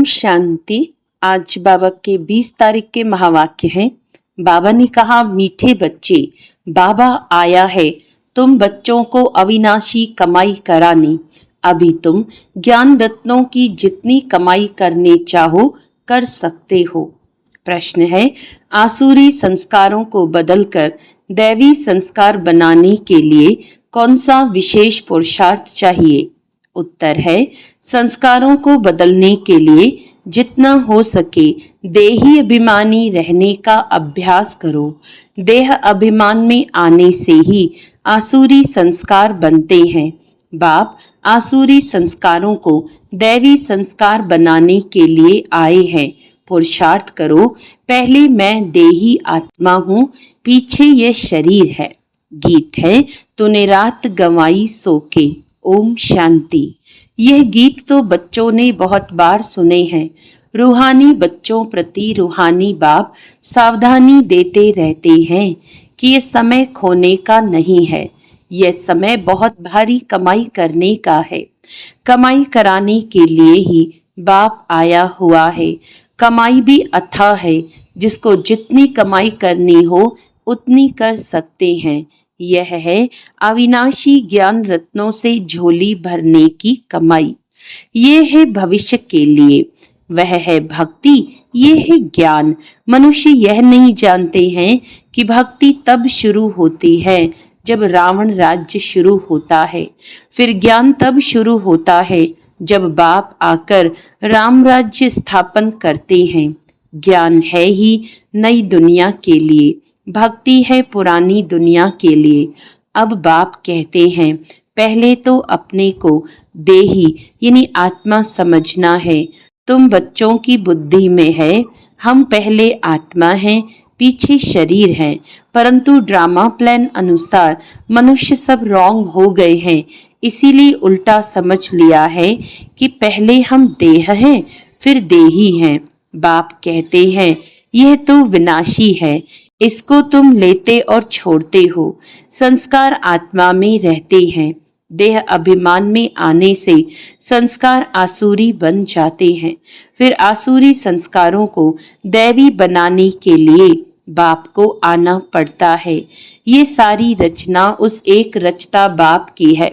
शांति। आज बाबा के 20 तारीख के महावाक्य हैं। बाबा ने कहा, मीठे बच्चे, बाबा आया है तुम बच्चों को अविनाशी कमाई कराने। अभी तुम ज्ञान रत्नों की जितनी कमाई करने चाहो कर सकते हो। प्रश्न है, आसुरी संस्कारों को बदलकर दैवी संस्कार बनाने के लिए कौन सा विशेष पुरुषार्थ चाहिए? उत्तर है, संस्कारों को बदलने के लिए जितना हो सके देही अभिमानी रहने का अभ्यास करो। देह अभिमान में आने से ही आसुरी संस्कार बनते हैं। बाप आसुरी संस्कारों को दैवी संस्कार बनाने के लिए आए हैं। पुरुषार्थ करो, पहले मैं देही आत्मा हूँ, पीछे ये शरीर है। गीत है, तूने रात गंवाई सो के। ओम शांति। यह गीत तो बच्चों ने बहुत बार सुने हैं। रूहानी बच्चों प्रति रूहानी बाप सावधानी देते रहते हैं कि यह समय खोने का नहीं है। यह समय बहुत भारी कमाई करने का है। कमाई कराने के लिए ही बाप आया हुआ है। कमाई भी अथाह है, जिसको जितनी कमाई करनी हो उतनी कर सकते हैं। यह है अविनाशी ज्ञान रत्नों से झोली भरने की कमाई। ये है भविष्य के लिए, वह है भक्ति, ये है ज्ञान। मनुष्य यह नहीं जानते हैं कि भक्ति तब शुरू होती है जब रावण राज्य शुरू होता है। फिर ज्ञान तब शुरू होता है जब बाप आकर राम राज्य स्थापन करते हैं। ज्ञान है ही नई दुनिया के लिए, भक्ति है पुरानी दुनिया के लिए। अब बाप कहते हैं, पहले तो अपने को देही यानी आत्मा समझना है। तुम बच्चों की बुद्धि में है हम पहले आत्मा हैं, पीछे शरीर है। परंतु ड्रामा प्लान अनुसार मनुष्य सब रॉन्ग हो गए हैं। इसीलिए उल्टा समझ लिया है कि पहले हम देह हैं फिर देही हैं। बाप कहते हैं, यह तो विनाशी है, इसको तुम लेते और छोड़ते हो। संस्कार आत्मा में रहते हैं। देह अभिमान में आने से संस्कार आसुरी बन जाते हैं। फिर आसुरी संस्कारों को दैवी बनाने के लिए बाप को आना पड़ता है। ये सारी रचना उस एक रचता बाप की है।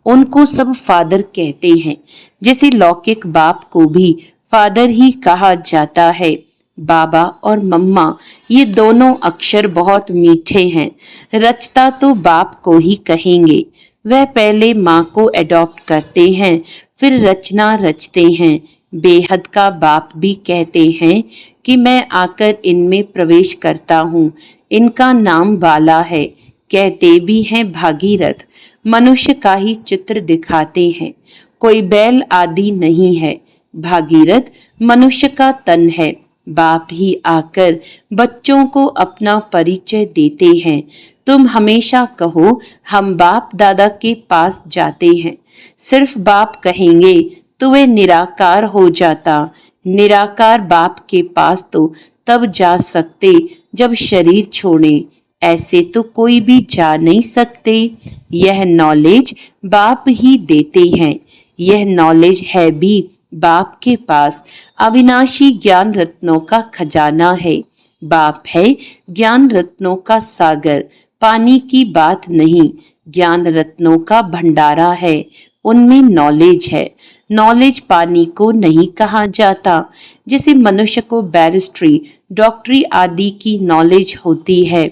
उनको सब फादर कहते हैं। जैसे लौकिक बाप को भी फादर ही कहा जाता है। बाबा और मम्मा ये दोनों अक्षर बहुत मीठे हैं। रचता तो बाप को ही कहेंगे। वह पहले माँ को एडॉप्ट करते हैं, फिर रचना रचते हैं। बेहद का बाप भी कहते हैं कि मैं आकर इनमें प्रवेश करता हूँ। इनका नाम बाला है, कहते भी हैं भागीरथ। मनुष्य का ही चित्र दिखाते हैं, कोई बैल आदि नहीं है। भागीरथ मनुष्य का तन है। बाप ही आकर बच्चों को अपना परिचय देते हैं। तुम हमेशा कहो हम बाप दादा के पास जाते हैं। सिर्फ बाप कहेंगे तो वे निराकार हो जाता। निराकार बाप के पास तो तब जा सकते जब शरीर छोड़े, ऐसे तो कोई भी जा नहीं सकते। यह नॉलेज बाप ही देते हैं। यह नॉलेज है भी बाप के पास। अविनाशी ज्ञान रत्नों का खजाना है। बाप है ज्ञान रत्नों का सागर, पानी की बात नहीं, ज्ञान रत्नों का भंडारा है। उनमें नॉलेज है। नॉलेज पानी को नहीं कहा जाता। जैसे मनुष्य को बैरिस्ट्री, डॉक्टरी आदि की नॉलेज होती है,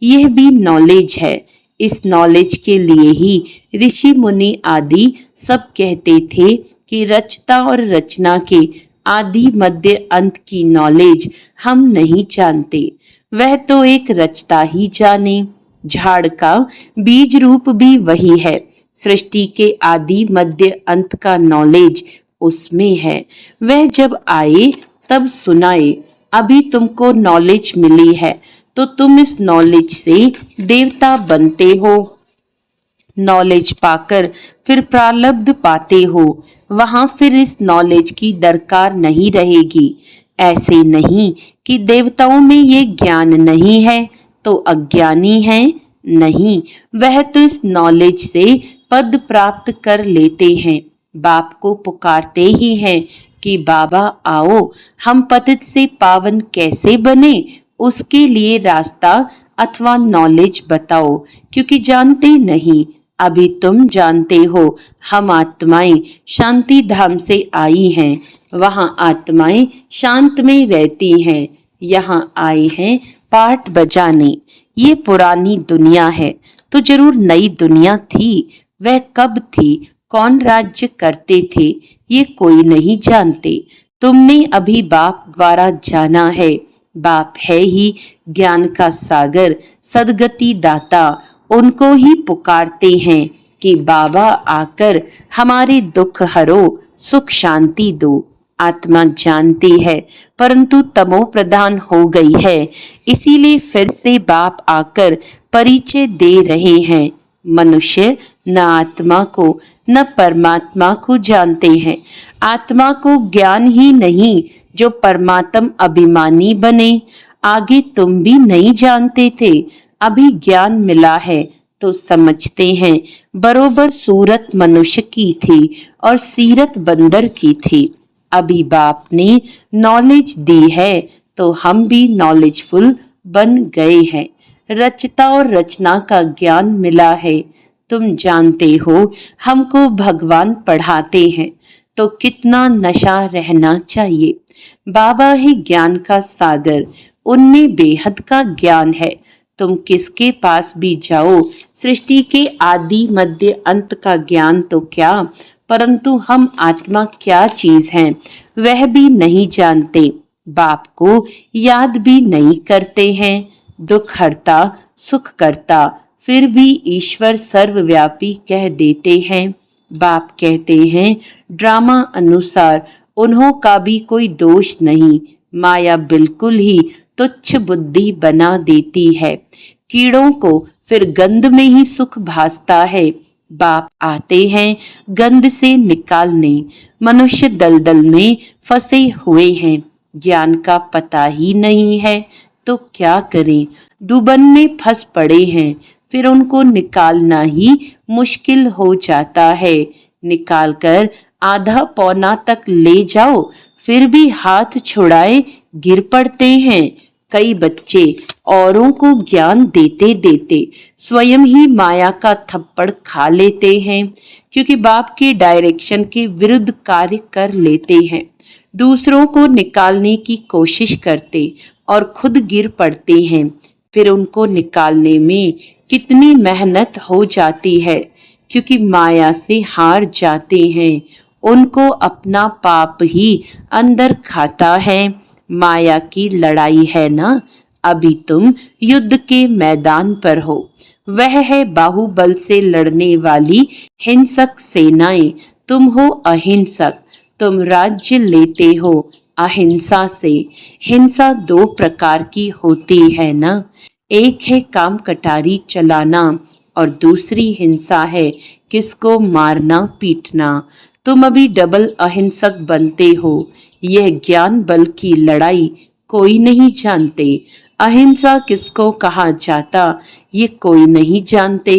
यह भी नॉलेज है। इस नॉलेज के लिए ही ऋषि मुनि आदि सब कहते थे कि रचता और रचना के आदि मध्य अंत की नॉलेज हम नहीं जानते। वह तो एक रचता ही जाने। झाड़ का बीज रूप भी वही है। सृष्टि के आदि मध्य अंत का नॉलेज उसमें है। वह जब आए तब सुनाए। अभी तुमको नॉलेज मिली है तो तुम इस नॉलेज से देवता बनते हो। नॉलेज पाकर फिर प्रारब्ध पाते हो, वहां फिर इस नॉलेज की दरकार नहीं रहेगी। ऐसे नहीं कि देवताओं में ये ज्ञान नहीं है तो अज्ञानी है, नहीं, वह तो इस नॉलेज से पद प्राप्त कर लेते हैं। बाप को पुकारते ही हैं कि बाबा आओ, हम पतित से पावन कैसे बने, उसके लिए रास्ता अथवा नॉलेज बताओ, क्योंकि जानते नहीं। अभी तुम जानते हो, हम आत्माएं शांति धाम से आई हैं, वहां आत्माएं शांत में रहती हैं, यहाँ आए हैं पाठ बजाने। ये पुरानी दुनिया है, तो जरूर नई दुनिया थी। वह कब थी, कौन राज्य करते थे, ये कोई नहीं जानते। तुमने अभी बाप द्वारा जाना है। बाप है ही ज्ञान का सागर, सदगति दाता। उनको ही पुकारते हैं कि बाबा आकर हमारे दुख हरो, सुख शांति दो। आत्मा जानती है, परंतु तमो प्रधान हो गई है, इसीलिए फिर से बाप आकर परिचय दे रहे हैं। मनुष्य न आत्मा को न परमात्मा को जानते हैं। आत्मा को ज्ञान ही नहीं जो परमात्म अभिमानी बने। आगे तुम भी नहीं जानते थे, अभी ज्ञान मिला है तो समझते हैं। बरोबर सूरत मनुष्य की थी और सीरत बंदर की थी। अभी बाप ने नॉलेज दी है तो हम भी नॉलेजफुल बन गए हैं। रचता और रचना का ज्ञान मिला है। तुम जानते हो, हमको भगवान पढ़ाते हैं, तो कितना नशा रहना चाहिए। बाबा ही ज्ञान का सागर, उनमें बेहद का ज्ञान है। तुम किसके पास भी जाओ, सृष्टि के आदि मध्य अंत का ज्ञान तो क्या, परंतु हम आत्मा क्या चीज हैं वह भी नहीं जानते। बाप को याद भी नहीं करते हैं। दुख हरता सुख करता, फिर भी ईश्वर सर्वव्यापी कह देते हैं। बाप कहते हैं ड्रामा अनुसार उन्हों का भी कोई दोष नहीं। माया बिल्कुल ही तुच्छ बुद्धि बना देती है। कीड़ों को फिर गंध में ही सुख भासता है। बाप आते हैं गंध से निकालने। मनुष्य दलदल में फंसे हुए हैं, ज्ञान का पता ही नहीं है, तो क्या करें। दुबन में फंस पड़े हैं, फिर उनको निकालना ही मुश्किल हो जाता है। निकालकर आधा पौना तक ले जाओ, फिर भी हाथ छुड़ाए गिर पड़ते हैं। कई बच्चे औरों को ज्ञान देते देते स्वयं ही माया का थप्पड़ खा लेते हैं, क्योंकि बाप के डायरेक्शन के विरुद्ध कार्य कर लेते हैं। दूसरों को निकालने की कोशिश करते और खुद गिर पड़ते हैं। फिर उनको निकालने में कितनी मेहनत हो जाती है, क्योंकि माया से हार जाते हैं। उनको अपना पाप ही अंदर खाता है। माया की लड़ाई है ना। अभी तुम युद्ध के मैदान पर हो। वह है बाहुबल से लड़ने वाली हिंसक सेनाएं। तुम हो अहिंसक। तुम राज्य लेते हो अहिंसा से। हिंसा दो प्रकार की होती है ना। एक है काम कटारी चलाना और दूसरी हिंसा है किसको मारना पीटना। तुम अभी डबल अहिंसक बनते हो। यह ज्ञान बल की लड़ाई कोई नहीं जानते। अहिंसा किसको कहा जाता ये कोई नहीं जानते।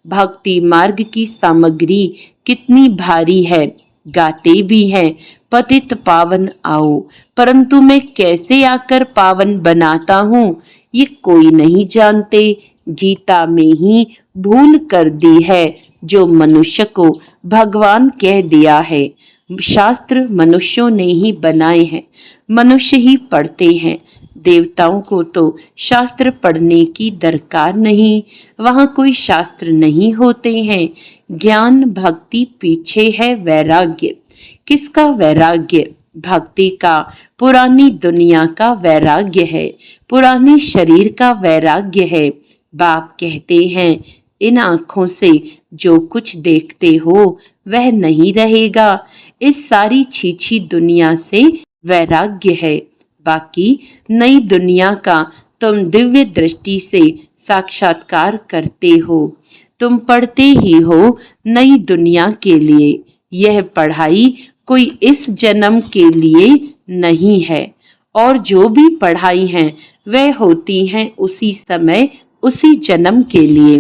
भक्ति मार्ग की सामग्री कितनी भारी है, गाते भी हैं पतित पावन आओ, परंतु मैं कैसे आकर पावन बनाता हूँ ये कोई नहीं जानते। गीता में ही भूल कर दी है, जो मनुष्य को भगवान कह दिया है। शास्त्र मनुष्यों ने ही बनाए हैं, मनुष्य ही पढ़ते हैं। देवताओं को तो शास्त्र पढ़ने की दरकार नहीं, वहां कोई शास्त्र नहीं होते हैं। ज्ञान भक्ति पीछे है वैराग्य। किसका वैराग्य? भक्ति का। पुरानी दुनिया का वैराग्य है, पुराने शरीर का वैराग्य है। बाप कहते हैं इन आंखों से जो कुछ देखते हो वह नहीं रहेगा। इस सारी छीछी दुनिया से वैराग्य है। बाकी नई दुनिया का तुम दिव्य दृष्टि से साक्षात्कार करते हो। तुम पढ़ते ही हो नई दुनिया के लिए। यह पढ़ाई कोई इस जन्म के लिए नहीं है, और जो भी पढ़ाई है वह होती हैं उसी समय उसी जन्म के लिए।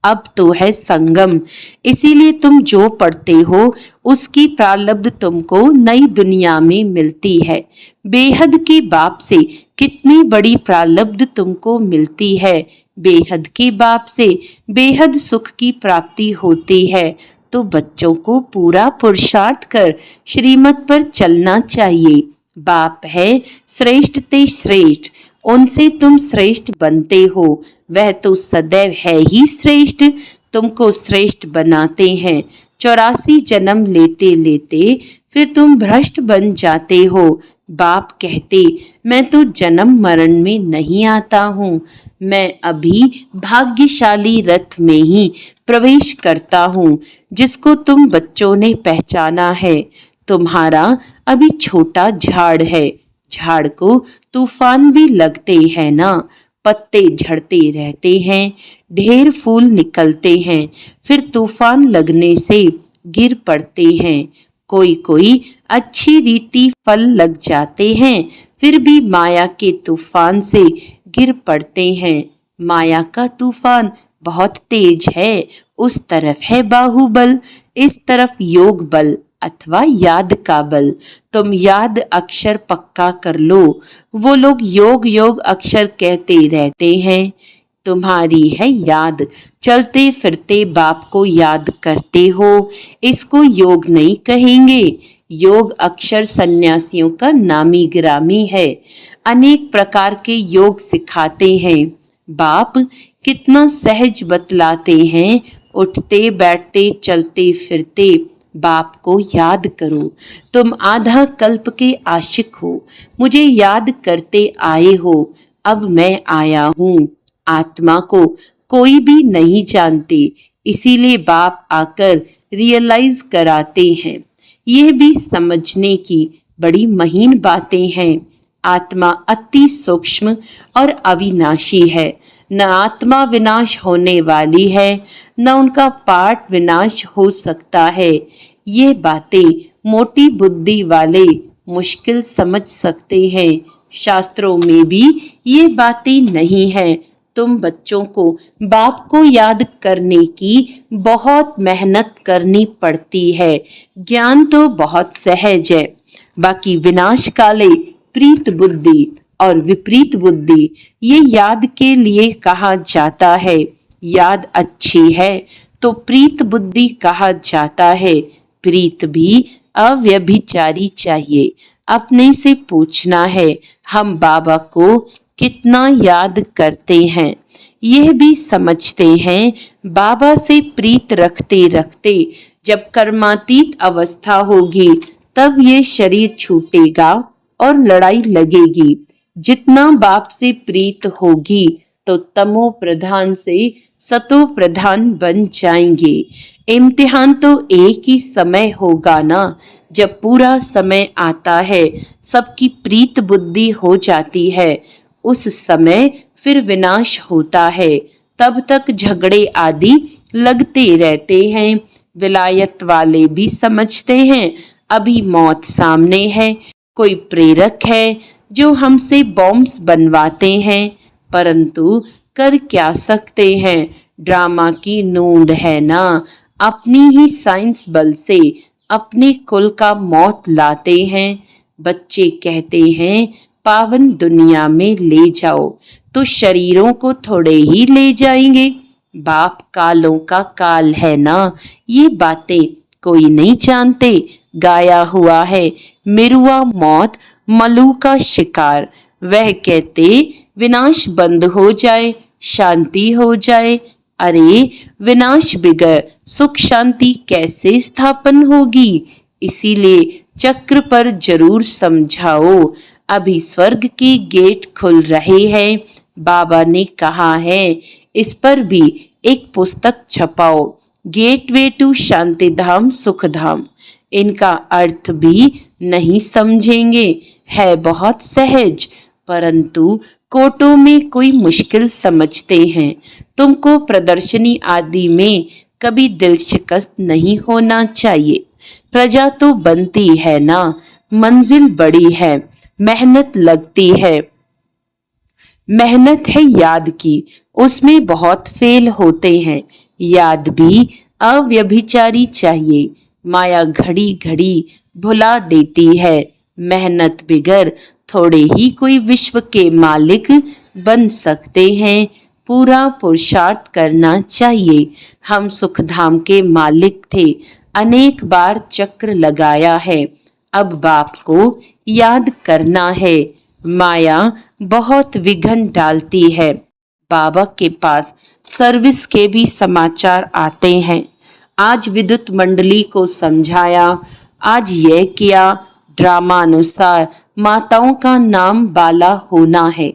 अब तो है संगम, इसीलिए तुम जो पढ़ते हो उसकी प्रारब्ध तुमको नई दुनिया में मिलती है। बेहद के बाप से कितनी बड़ी प्रारब्ध तुमको मिलती है। बेहद के बाप से बेहद सुख की प्राप्ति होती है। तो बच्चों को पूरा पुरुषार्थ कर श्रीमत पर चलना चाहिए। बाप है श्रेष्ठ ते श्रेष्ठ, उनसे तुम श्रेष्ठ बनते हो। वह तो सदैव है ही श्रेष्ठ, तुमको श्रेष्ठ बनाते हैं। 84 जन्म लेते लेते फिर तुम भ्रष्ट बन जाते हो। बाप कहते, मैं तो जन्म मरण में नहीं आता हूँ, मैं अभी भाग्यशाली रथ में ही प्रवेश करता हूँ, जिसको तुम बच्चों ने पहचाना है। तुम्हारा अभी छोटा झाड़ है, झाड़ को तूफान भी लगते हैं ना, पत्ते झड़ते रहते हैं, ढेर फूल निकलते हैं, फिर तूफान लगने से गिर पड़ते हैं। कोई कोई अच्छी रीति फल लग जाते हैं, फिर भी माया के तूफान से गिर पड़ते हैं। माया का तूफान बहुत तेज है, उस तरफ है बाहुबल, इस तरफ योग बल अथवा याद का बल। तुम याद अक्षर पक्का कर लो। वो लोग योग योग अक्षर कहते रहते हैं, तुम्हारी है याद, चलते फिरते बाप को याद करते हो, इसको योग नहीं कहेंगे। योग अक्षर सन्यासियों का नामी गिरामी है, अनेक प्रकार के योग सिखाते हैं। बाप कितना सहज बतलाते हैं, उठते बैठते चलते फिरते बाप को याद करो। तुम आधा कल्प के आशिक हो, मुझे याद करते आए हो, अब मैं आया हूँ। आत्मा को कोई भी नहीं जानते, इसीलिए बाप आकर रियलाइज कराते हैं। यह भी समझने की बड़ी महीन बातें हैं। आत्मा अति सूक्ष्म और अविनाशी है, न आत्मा विनाश होने वाली है, न उनका पाठ विनाश हो सकता है। ये बातें मोटी बुद्धि वाले मुश्किल समझ सकते हैं, शास्त्रों में भी ये बातें नहीं है। तुम बच्चों को बाप को याद करने की बहुत मेहनत करनी पड़ती है। ज्ञान तो बहुत सहज है, बाकी विनाश काले प्रीत बुद्धि और विपरीत बुद्धि ये याद के लिए कहा जाता है। याद अच्छी है तो प्रीत बुद्धि कहा जाता है। प्रीत भी अव्यभिचारी चाहिए। अपने से पूछना है, हम बाबा को कितना याद करते हैं। यह भी समझते हैं, बाबा से प्रीत रखते रखते जब कर्मातीत अवस्था होगी तब ये शरीर छूटेगा और लड़ाई लगेगी। जितना बाप से प्रीत होगी तो तमो प्रधान से सतो प्रधान बन जाएंगे। इम्तिहान तो एक ही समय होगा ना, जब पूरा समय आता है, सबकी प्रीत बुद्धि हो जाती है, उस समय फिर विनाश होता है। तब तक झगड़े आदि लगते रहते हैं। विलायत वाले भी समझते हैं अभी मौत सामने है, कोई प्रेरक है जो हमसे बॉम्ब्स बनवाते हैं, परंतु कर क्या सकते हैं, ड्रामा की नूंद है ना। अपनी ही साइंस बल से अपने कुल का मौत लाते हैं। बच्चे कहते हैं पावन दुनिया में ले जाओ, तो शरीरों को थोड़े ही ले जाएंगे। बाप कालों का काल है ना, ये बातें कोई नहीं जानते। गाया हुआ है मिरुआ मौत मलू का शिकार, वह कहते विनाश बंद हो जाए, शांति हो जाए। अरे विनाश बिगर सुख शांति कैसे स्थापन होगी। इसीलिए चक्र पर जरूर समझाओ। अभी स्वर्ग के गेट खुल रहे हैं, बाबा ने कहा है इस पर भी एक पुस्तक छपाओ, गेटवे टू शांति धाम सुख धाम। इनका अर्थ भी नहीं समझेंगे, है बहुत सहज, परंतु कोटों में कोई मुश्किल समझते हैं। तुमको प्रदर्शनी आदि में कभी दिल शिकस्त नहीं होना चाहिए। प्रजा तो बनती है ना, मंजिल बड़ी है, मेहनत लगती है। मेहनत है याद की, उसमें बहुत फेल होते हैं। याद भी अव्यभिचारी चाहिए। माया घड़ी घड़ी भुला देती है। मेहनत बिगर थोड़े ही कोई विश्व के मालिक बन सकते हैं। पूरा पुरुषार्थ करना चाहिए। हम सुखधाम के मालिक थे, अनेक बार चक्र लगाया है, अब बाप को याद करना है। माया बहुत विघ्न डालती है। बाबा के पास सर्विस के भी समाचार आते हैं। आज विद्युत मंडली को समझाया, आज यह किया। ड्रामा अनुसार माताओं का नाम बाला होना है।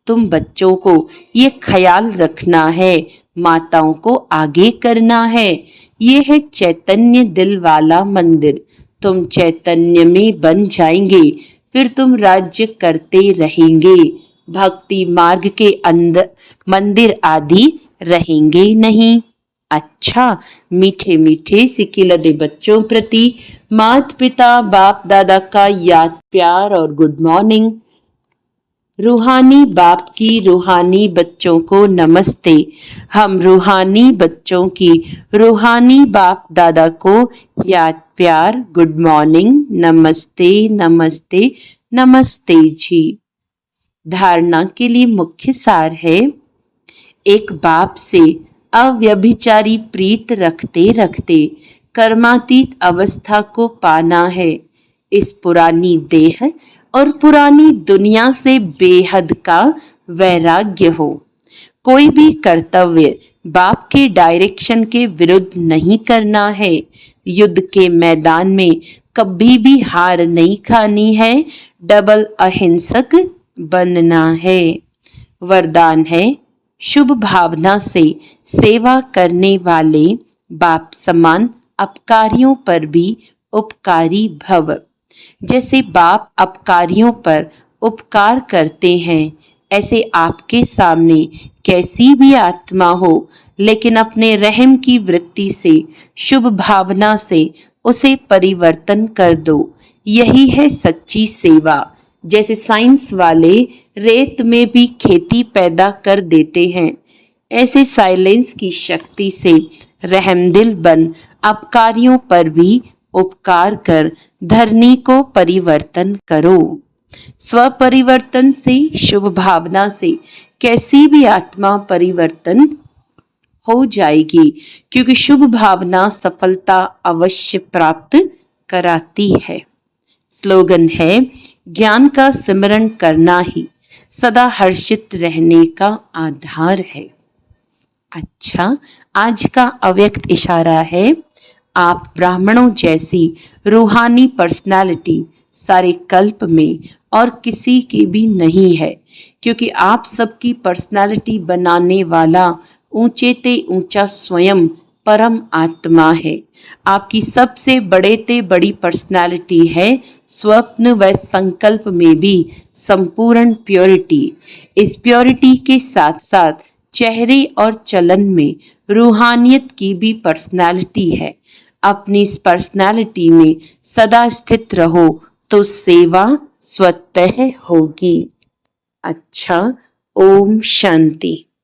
तुम बच्चों को ये ख्याल रखना है, माताओं को आगे करना है। ये है चैतन्य दिल वाला मंदिर। तुम चैतन्य में बन जाएंगे, फिर तुम राज्य करते रहेंगे। भक्ति मार्ग के अंदर मंदिर आदि रहेंगे नहीं। अच्छा, मीठे मीठे सिकिलदे बच्चों प्रति माता पिता बाप दादा का याद प्यार और गुड मॉर्निंग। रूहानी बाप की रूहानी बच्चों को नमस्ते। हम रूहानी बच्चों की रूहानी बाप दादा को याद प्यार गुड मॉर्निंग, नमस्ते नमस्ते नमस्ते जी। धारणा के लिए मुख्य सार है, एक बाप से अव्यभिचारी प्रीत रखते रखते कर्मातीत अवस्था को पाना है। इस पुरानी देह और पुरानी दुनिया से बेहद का वैराग्य हो। कोई भी कर्तव्य बाप के डायरेक्शन के विरुद्ध नहीं करना है। युद्ध के मैदान में कभी भी हार नहीं खानी है। डबल अहिंसक बनना है। वरदान है, शुभ भावना से सेवा करने वाले बाप समान अपकारियों पर भी उपकारी भव। जैसे बाप अपकारियों पर उपकार करते हैं, ऐसे आपके सामने कैसी भी आत्मा हो, लेकिन अपने रहम की वृत्ति से शुभ भावना से उसे परिवर्तन कर दो। यही है सच्ची सेवा। जैसे साइंस वाले रेत में भी खेती पैदा कर देते हैं, ऐसे साइलेंस की शक्ति से रहमदिल बन अपकारियों पर भी उपकार कर धरनी को परिवर्तन करो। स्व परिवर्तन से, शुभ भावना से कैसी भी आत्मा परिवर्तन हो जाएगी, क्योंकि शुभ भावना सफलता अवश्य प्राप्त कराती है। स्लोगन है, ज्ञान का सिमरन करना ही सदा हर्षित रहने का आधार है। अच्छा, आज का अव्यक्त इशारा है, आप ब्राह्मणों जैसी रूहानी पर्सनालिटी सारे कल्प में और किसी की भी नहीं है, क्योंकि आप सबकी पर्सनालिटी बनाने वाला ऊंचे ते ऊंचा स्वयं परम आत्मा है। आपकी सबसे बड़े ते बड़ी पर्सनालिटी है स्वप्न व संकल्प में भी संपूर्ण प्योरिटी। इस प्योरिटी के साथ साथ चेहरे और चलन में रूहानियत की भी पर्सनालिटी है। अपनी इस पर्सनालिटी में सदा स्थित रहो तो सेवा स्वतः होगी। अच्छा, ओम शांति।